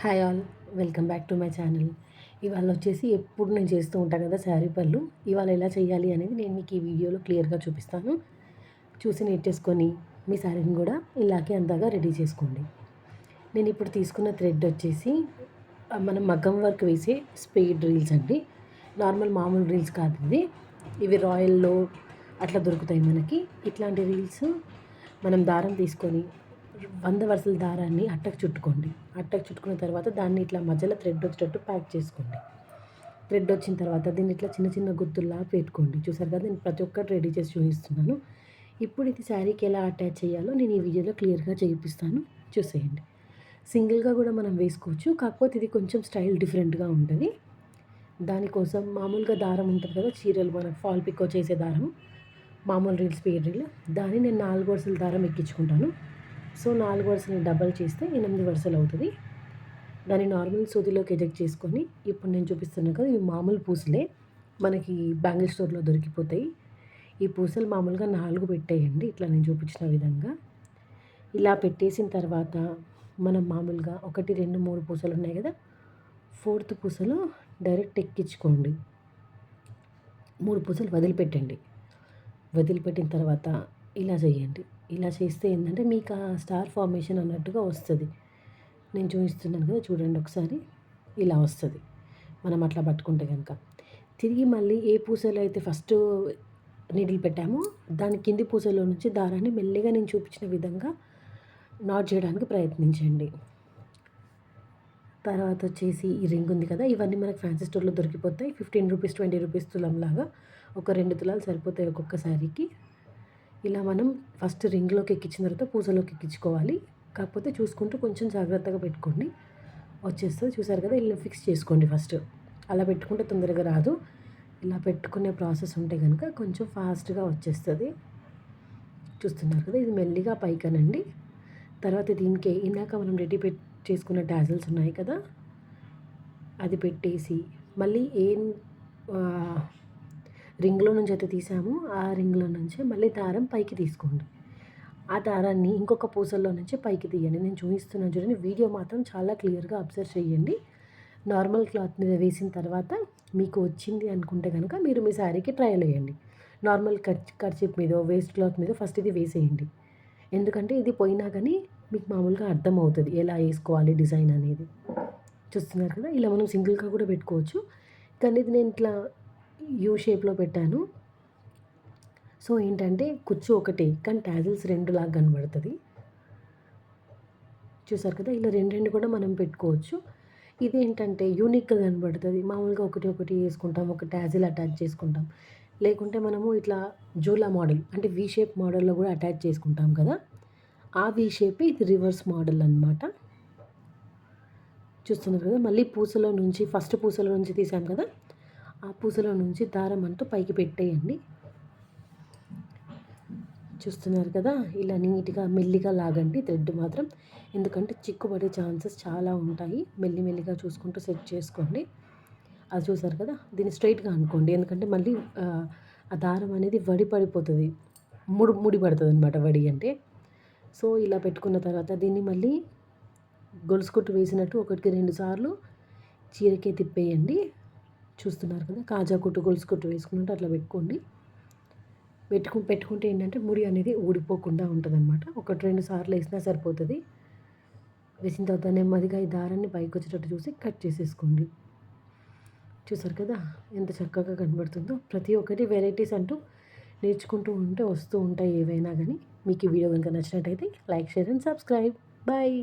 Hi all, welcome back to my channel. ఇవాళ వచ్చేసి ఎప్పుడు నేను చేస్తూ ఉంటాను కదా శారీ పళ్ళు. ఇవాళ ఎలా చేయాలి అనేది నేను మీకు ఈ వీడియోలో క్లియర్గా చూపిస్తాను. చూసి నేర్చేసుకొని మీ శారీని కూడా ఇలాగే అంతగా రెడీ చేసుకోండి. నేను ఇప్పుడు తీసుకున్న థ్రెడ్ వచ్చేసి మనం మగ్గం వర్క్ వేసే స్పేడ్ రీల్స్ అండి. నార్మల్ మామూలు రీల్స్ కాదు ఇవి రాయల్లో అట్లా దొరుకుతాయి మనకి. ఇట్లాంటి రీల్స్ మనం దారం తీసుకొని 100 వరుసల దారాన్ని అట్టకు చుట్టుకోండి. అట్టకు చుట్టుకున్న తర్వాత దాన్ని ఇట్లా మధ్యలో థ్రెడ్ వచ్చేటట్టు ప్యాక్ చేసుకోండి. థ్రెడ్ వచ్చిన తర్వాత దీన్ని ఇట్లా చిన్న చిన్న గుర్తుల్లా పెట్టుకోండి. చూసారు కదా, నేను ప్రతి ఒక్కటి రెడీ చేసి చూపిస్తున్నాను. ఇప్పుడు ఇది శారీకి ఎలా అటాచ్ చేయాలో నేను ఈ వీడియోలో క్లియర్గా చేయిస్తాను, చూసేయండి. సింగిల్గా కూడా మనం వేసుకోవచ్చు, కాకపోతే ఇది కొంచెం స్టైల్ డిఫరెంట్గా ఉంటుంది. దానికోసం మామూలుగా దారం ఉంటుంది కదా, చీరలు మనం ఫాల్ పికో చేసే దారం, మామూలు రీల్స్ స్పేడ్ రీల్, దాన్ని నేను 4 వరుసల దారం ఎక్కించుకుంటాను. సో 4 వరుసని డబల్ చేస్తే 8 వరుసలు అవుతుంది. దాన్ని నార్మల్ సూదిలోకి ఎజెక్ట్ చేసుకొని, ఇప్పుడు నేను చూపిస్తున్నాను కదా, ఇవి మామూలు పూసలే మనకి బ్యాంగిల్ స్టోర్లో దొరికిపోతాయి. ఈ పూసలు మామూలుగా 4 పెట్టేయండి, ఇట్లా నేను చూపించిన విధంగా. ఇలా పెట్టేసిన తర్వాత మనం మామూలుగా 1, 2, 3 పూసలు ఉన్నాయి కదా, 4th పూసలు డైరెక్ట్ ఎక్కించుకోండి. 3 పూసలు వదిలిపెట్టండి. వదిలిపెట్టిన తర్వాత ఇలా చేయండి. ఇలా చేస్తే ఏంటంటే మీకు ఆ స్టార్ ఫార్మేషన్ అన్నట్టుగా వస్తుంది. నేను చూపిస్తున్నాను కదా, చూడండి ఒకసారి. ఇలా వస్తుంది మనం అట్లా పట్టుకుంటే కనుక. తిరిగి మళ్ళీ ఏ పూసలో అయితే ఫస్ట్ నీడిల్ పెట్టామో దాని కింది పూసలో నుంచి దారాన్ని మెల్లిగా నేను చూపించిన విధంగా నాట్ చేయడానికి ప్రయత్నించండి. తర్వాత వచ్చేసి ఈ రింగ్ ఉంది కదా, ఇవన్నీ మనకు ఫ్యాన్సీ స్టోర్లో దొరికిపోతాయి. 15 రూపీస్ 20 రూపీస్ తులంలాగా ఒక 2 తులాలు సరిపోతాయి ఒక్కొక్క శారీకి. ఇలా మనం ఫస్ట్ రింగ్లోకి ఎక్కించిన తర్వాత పూసలోకి ఎక్కించుకోవాలి. కాకపోతే చూసుకుంటూ కొంచెం జాగ్రత్తగా పెట్టుకోండి, వచ్చేస్తుంది. చూసారు కదా, ఇలా ఫిక్స్ చేసుకోండి ఫస్ట్. అలా పెట్టుకుంటే తొందరగా రాదు. ఇలా పెట్టుకునే ప్రాసెస్ ఉంటే కనుక కొంచెం ఫాస్ట్గా వచ్చేస్తుంది. చూస్తున్నారు కదా, ఇది మెల్లిగా పైకనండి. తర్వాత దీనికి ఇందాక మనం రెడీ చేసుకున్న టాజిల్స్ ఉన్నాయి కదా, అది పెట్టేసి మళ్ళీ రింగ్లో నుంచి అయితే తీసాము, ఆ రింగ్లో నుంచి మళ్ళీ దారం పైకి తీసుకోండి. ఆ దారాన్ని ఇంకొక పూసల్లో నుంచి పైకి తీయండి. నేను చూపిస్తున్నాను చూడండి, వీడియో మాత్రం చాలా క్లియర్గా అబ్జర్వ్ చేయండి. నార్మల్ క్లాత్ మీద వేసిన తర్వాత మీకు వచ్చింది అనుకుంటే కనుక మీరు మీ శారీకి ట్రయల్ వేయండి. నార్మల్ కర్చీఫ్ మీద, వేస్ట్ క్లాత్ మీద ఫస్ట్ ఇది వేసేయండి. ఎందుకంటే ఇది పోయినా కానీ మీకు మామూలుగా అర్థమవుతుంది ఎలా వేసుకోవాలి డిజైన్ అనేది. చూస్తున్నారు కదా, ఇలా మనం సింగిల్గా కూడా పెట్టుకోవచ్చు, కానీ ఇది నేను ఇట్లా యూ షేప్లో పెట్టాను. సో ఏంటంటే కుచ్చు ఒకటే కానీ టాజిల్స్ 2 లాగా కనబడుతుంది. చూసారు కదా, ఇలా 2 కూడా మనం పెట్టుకోవచ్చు. ఇది ఏంటంటే యూనిక్గా కనబడుతుంది. మామూలుగా ఒకటి వేసుకుంటాం, ఒక టాజిల్ అటాచ్ చేసుకుంటాం. లేకుంటే మనము ఇట్లా జూలా మోడల్ అంటే వీ షేప్ మోడల్లో కూడా అటాచ్ చేసుకుంటాం కదా, ఆ వీ షేప్ ఇది రివర్స్ మోడల్ అనమాట. చూస్తున్నారు కదా, మళ్ళీ పూసలో నుంచి ఫస్ట్ పూసలో నుంచి తీసాం కదా, ఆ పూసలో నుంచి దారం అంటూ పైకి పెట్టేయండి. చూస్తున్నారు కదా, ఇలా నీట్గా మెల్లిగా లాగండి థ్రెడ్ మాత్రం, ఎందుకంటే చిక్కుపడే ఛాన్సెస్ చాలా ఉంటాయి. మెల్లిగా చూసుకుంటూ సెట్ చేసుకోండి. అది చూసారు కదా, దీన్ని స్ట్రైట్గా అనుకోండి, ఎందుకంటే మళ్ళీ ఆ దారం అనేది వడి పడిపోతుంది, ముడి పడుతుంది అనమాట, వడి అంటే. సో ఇలా పెట్టుకున్న తర్వాత దీన్ని మళ్ళీ గొలుసు కుట్టు వేసినట్టు 1కి 2 సార్లు చీరకే తిప్పేయండి. చూస్తున్నారు కదా, కాజా కుట్టు గొలుసు కుట్టు వేసుకున్నట్టు అట్లా పెట్టుకోండి. పెట్టుకుంటే ఏంటంటే ముడి అనేది ఊడిపోకుండా ఉంటుంది అనమాట. 1-2 సార్లు వేసినా సరిపోతుంది. వేసిన తర్వాత నెమ్మదిగా ఈ దారాన్ని పైకి వచ్చేటట్టు చూసి కట్ చేసేసుకోండి. చూసారు కదా ఎంత చక్కగా కనబడుతుందో. ప్రతి ఒక్కటి వెరైటీస్ అంటూ నేర్చుకుంటూ ఉంటే వస్తూ ఉంటాయి ఏవైనా కానీ. మీకు ఈ వీడియో కనుక నచ్చినట్టయితే like, share and subscribe. Bye.